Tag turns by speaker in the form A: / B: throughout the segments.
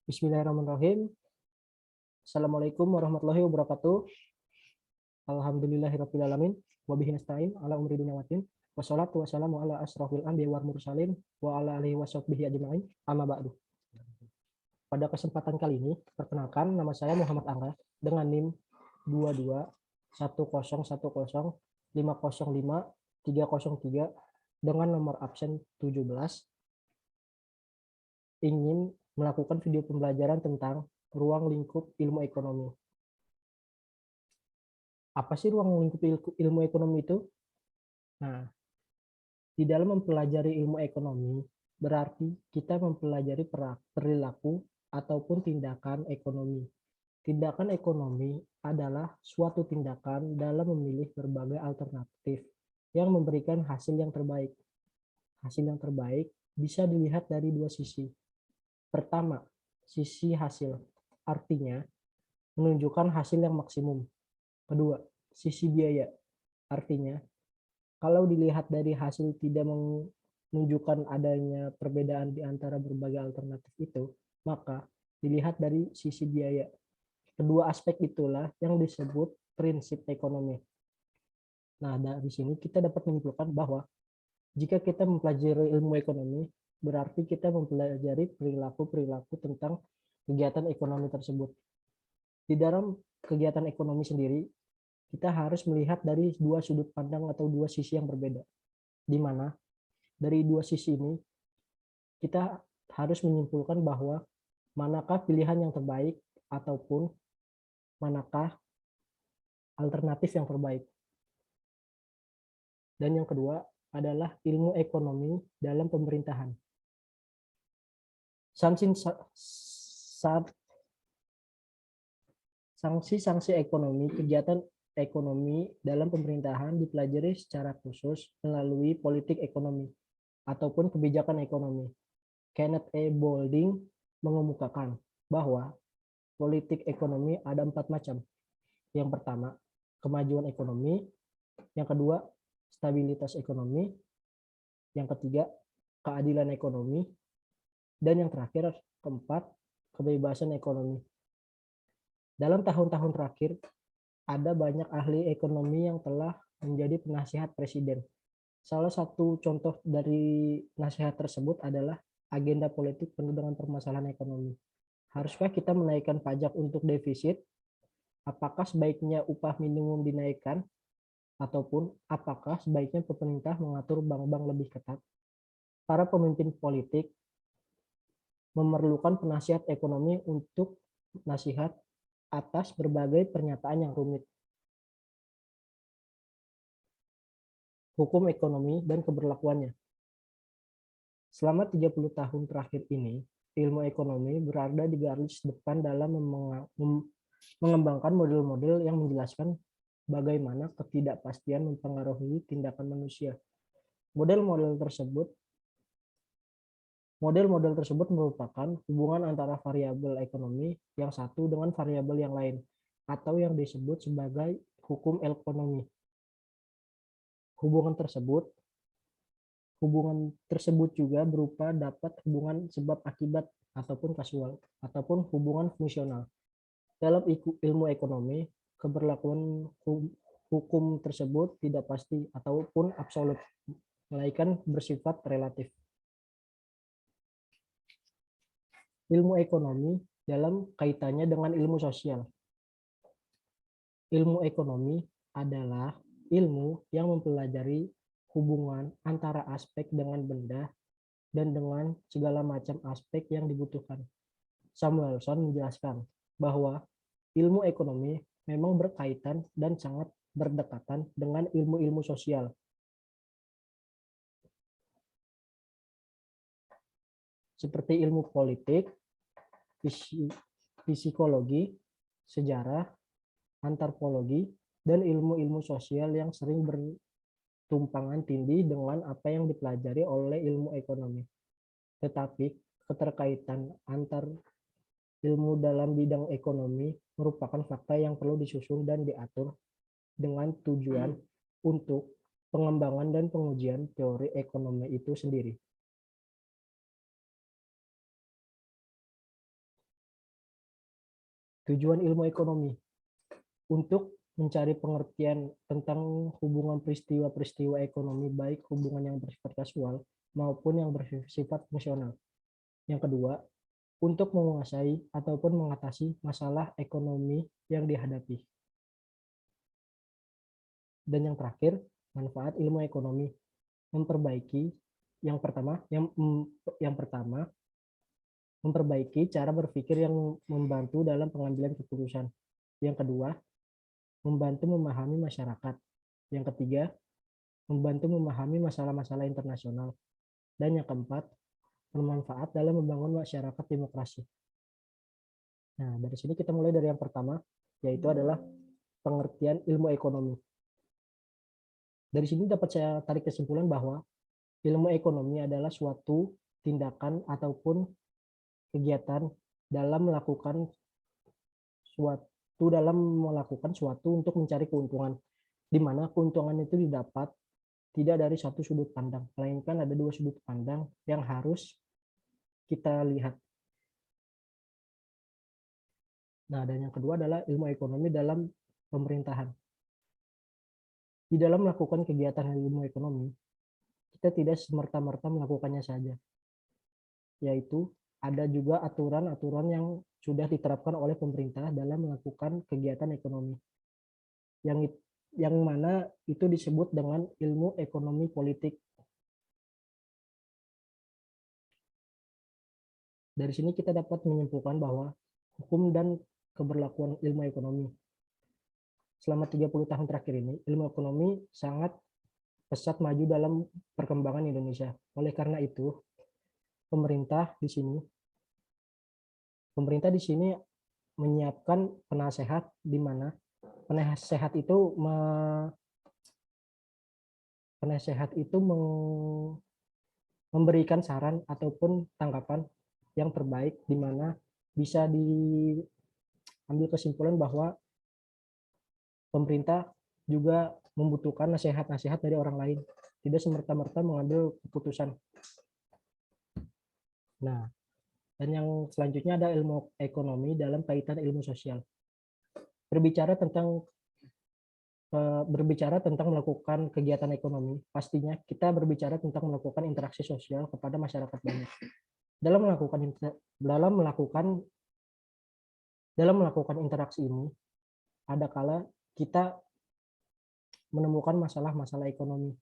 A: Bismillahirrahmanirrahim. Assalamualaikum warahmatullahi wabarakatuh. Alhamdulillahirrahmanirrahim. Wabihi nasta'in ala umri dunia watin. Wassalatu wassalamu ala asrafil anbiya wal mursalin wa ala alihi washabbihi ajma'in. Amma ba'du. Pada kesempatan kali ini, perkenalkan nama saya Muhammad Angga dengan NIM 221010505303 dengan nomor absen 17 ingin melakukan video pembelajaran tentang ruang lingkup ilmu ekonomi. Apa sih ruang lingkup ilmu ekonomi itu? Nah, di dalam mempelajari ilmu ekonomi, berarti kita mempelajari perilaku ataupun tindakan ekonomi. Tindakan ekonomi adalah suatu tindakan dalam memilih berbagai alternatif yang memberikan hasil yang terbaik. Hasil yang terbaik bisa dilihat dari dua sisi. Pertama, sisi hasil, artinya menunjukkan hasil yang maksimum. Kedua, sisi biaya, artinya kalau dilihat dari hasil tidak menunjukkan adanya perbedaan di antara berbagai alternatif itu, maka dilihat dari sisi biaya. Kedua aspek itulah yang disebut prinsip ekonomi. Nah, dari sini kita dapat menyimpulkan bahwa jika kita mempelajari ilmu ekonomi, berarti kita mempelajari perilaku-perilaku tentang kegiatan ekonomi tersebut. Di dalam kegiatan ekonomi sendiri, kita harus melihat dari dua sudut pandang atau dua sisi yang berbeda. Di mana dari dua sisi ini, kita harus menyimpulkan bahwa manakah pilihan yang terbaik ataupun manakah alternatif yang terbaik. Dan yang kedua adalah ilmu ekonomi dalam pemerintahan. Sanksi-sanksi ekonomi, kegiatan ekonomi dalam pemerintahan dipelajari secara khusus melalui politik ekonomi ataupun kebijakan ekonomi. Kenneth E. Boulding mengemukakan bahwa politik ekonomi ada 4 macam. Yang pertama, kemajuan ekonomi. Yang kedua, stabilitas ekonomi. Yang ketiga, keadilan ekonomi. Dan yang terakhir, keempat, kebebasan ekonomi. Dalam tahun-tahun terakhir, ada banyak ahli ekonomi yang telah menjadi penasihat presiden. Salah satu contoh dari nasihat tersebut adalah agenda politik penuh dengan permasalahan ekonomi. Haruskah kita menaikkan pajak untuk defisit? Apakah sebaiknya upah minimum dinaikkan? Ataupun apakah sebaiknya pemerintah mengatur bank-bank lebih ketat? Para pemimpin politik memerlukan penasihat ekonomi untuk nasihat atas berbagai pernyataan yang rumit. Hukum ekonomi dan keberlakuannya. Selama 30 tahun terakhir ini, ilmu ekonomi berada di garis depan dalam mengembangkan model-model yang menjelaskan bagaimana ketidakpastian mempengaruhi tindakan manusia. Model-model tersebut merupakan hubungan antara variabel ekonomi yang satu dengan variabel yang lain, atau yang disebut sebagai hukum ekonomi. Hubungan tersebut juga berupa dapat hubungan sebab akibat ataupun kasual, ataupun hubungan fungsional. Dalam ilmu ekonomi, keberlakuan hukum tersebut tidak pasti ataupun absolut, melainkan bersifat relatif. Ilmu ekonomi dalam kaitannya dengan ilmu sosial. Ilmu ekonomi adalah ilmu yang mempelajari hubungan antara aspek dengan benda dan dengan segala macam aspek yang dibutuhkan. Samuelson menjelaskan bahwa ilmu ekonomi memang berkaitan dan sangat berdekatan dengan ilmu-ilmu sosial. Seperti ilmu politik, psikologi, sejarah, antropologi, dan ilmu-ilmu sosial yang sering bertumpangan tindih dengan apa yang dipelajari oleh ilmu ekonomi. Tetapi keterkaitan antar ilmu dalam bidang ekonomi merupakan fakta yang perlu disusun dan diatur dengan tujuan untuk pengembangan dan pengujian teori ekonomi itu sendiri. tujuan ilmu ekonomi untuk mencari pengertian tentang hubungan peristiwa-peristiwa ekonomi, baik hubungan yang bersifat kasual maupun yang bersifat fungsional. Yang kedua, untuk menguasai ataupun mengatasi masalah ekonomi yang dihadapi. Dan yang terakhir, manfaat ilmu ekonomi memperbaiki yang pertama memperbaiki cara berpikir yang membantu dalam pengambilan keputusan. Yang kedua, membantu memahami masyarakat. Yang ketiga, membantu memahami masalah-masalah internasional. Dan yang keempat, bermanfaat dalam membangun masyarakat demokrasi. Nah, dari sini kita mulai dari yang pertama, yaitu adalah pengertian ilmu ekonomi. Dari sini dapat saya tarik kesimpulan bahwa ilmu ekonomi adalah suatu tindakan ataupun kegiatan dalam melakukan suatu untuk mencari keuntungan, di mana keuntungan itu didapat tidak dari satu sudut pandang, melainkan ada dua sudut pandang yang harus kita lihat. Nah, dan yang kedua adalah ilmu ekonomi dalam pemerintahan. Di dalam melakukan kegiatan ilmu ekonomi, kita tidak semerta-merta melakukannya saja, yaitu ada juga aturan-aturan yang sudah diterapkan oleh pemerintah dalam melakukan kegiatan ekonomi, yang mana itu disebut dengan ilmu ekonomi politik. Dari sini kita dapat menyimpulkan bahwa hukum dan keberlakuan ilmu ekonomi selama 30 tahun terakhir ini, ilmu ekonomi sangat pesat maju dalam perkembangan Indonesia. Oleh karena itu, pemerintah di sini menyiapkan penasehat, di mana penasehat itu memberikan saran ataupun tanggapan yang terbaik, di mana bisa diambil kesimpulan bahwa pemerintah juga membutuhkan nasihat-nasihat dari orang lain, tidak semerta-merta mengambil keputusan. Nah, dan yang selanjutnya ada ilmu ekonomi dalam kaitan ilmu sosial. Berbicara tentang melakukan kegiatan ekonomi, pastinya kita berbicara tentang melakukan interaksi sosial kepada masyarakat banyak. Dalam melakukan interaksi ini, ada kala kita menemukan masalah-masalah ekonomi,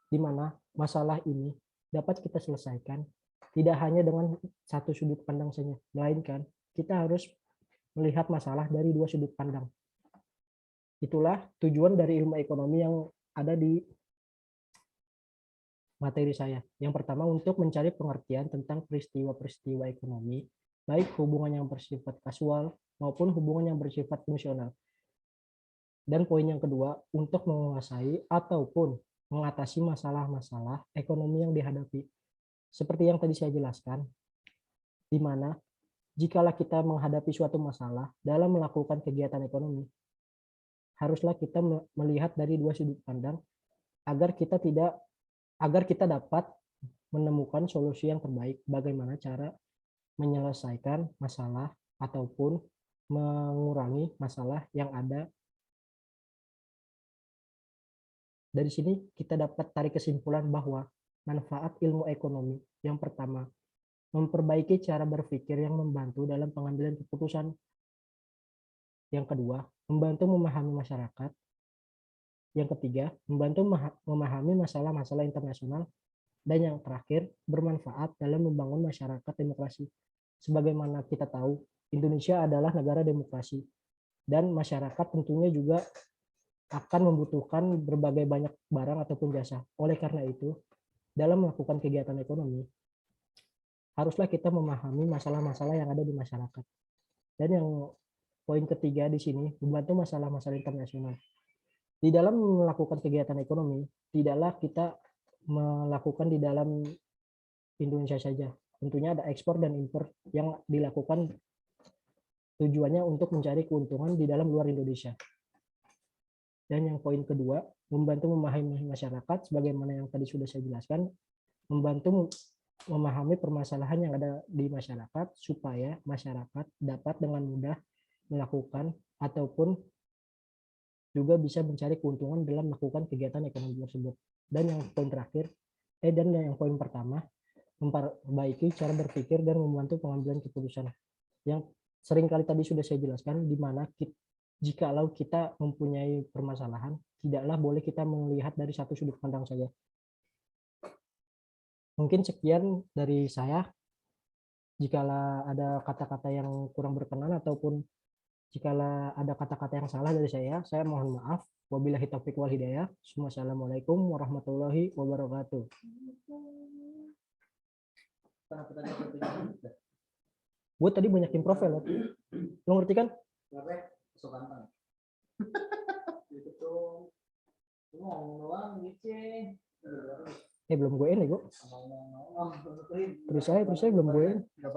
A: di mana masalah ini dapat kita selesaikan tidak hanya dengan satu sudut pandang saja, melainkan kita harus melihat masalah dari dua sudut pandang. Itulah tujuan dari ilmu ekonomi yang ada di materi saya. Yang pertama, untuk mencari pengertian tentang peristiwa-peristiwa ekonomi, baik hubungan yang bersifat kasual maupun hubungan yang bersifat fungsional. Dan poin yang kedua, untuk menguasai ataupun mengatasi masalah-masalah ekonomi yang dihadapi. Seperti yang tadi saya jelaskan, di mana jikalau kita menghadapi suatu masalah dalam melakukan kegiatan ekonomi, haruslah kita melihat dari dua sudut pandang agar kita dapat menemukan solusi yang terbaik, bagaimana cara menyelesaikan masalah ataupun mengurangi masalah yang ada. Dari sini kita dapat tarik kesimpulan bahwa manfaat ilmu ekonomi yang pertama, memperbaiki cara berpikir yang membantu dalam pengambilan keputusan. Yang kedua, membantu memahami masyarakat. Yang ketiga, membantu memahami masalah-masalah internasional. Dan yang terakhir, bermanfaat dalam membangun masyarakat demokrasi. Sebagaimana kita tahu, Indonesia adalah negara demokrasi, dan masyarakat tentunya juga akan membutuhkan berbagai banyak barang ataupun jasa. Oleh karena itu, dalam melakukan kegiatan ekonomi, haruslah kita memahami masalah-masalah yang ada di masyarakat. Dan yang poin ketiga di sini, membantu masalah-masalah internasional. Di dalam melakukan kegiatan ekonomi, tidaklah kita melakukan di dalam Indonesia saja. Tentunya ada ekspor dan impor yang dilakukan tujuannya untuk mencari keuntungan di dalam luar Indonesia. Dan yang poin kedua, membantu memahami masyarakat, sebagaimana yang tadi sudah saya jelaskan, membantu memahami permasalahan yang ada di masyarakat, supaya masyarakat dapat dengan mudah melakukan ataupun juga bisa mencari keuntungan dalam melakukan kegiatan ekonomi tersebut. Dan yang poin terakhir, dan yang poin pertama, memperbaiki cara berpikir dan membantu pengambilan keputusan. Yang seringkali tadi sudah saya jelaskan, di mana jikalau kita mempunyai permasalahan, tidaklah boleh kita melihat dari satu sudut pandang saja. Mungkin sekian dari saya. Jikalau ada kata-kata yang kurang berkenan ataupun jikalau ada kata-kata yang salah dari saya mohon maaf. Wabillahi taufiq wal hidayah. Wassalamualaikum warahmatullahi wabarakatuh. Gue tadi banyakin profil, lo ngerti kan? Belum gue ini gue. Terus saya belum gue.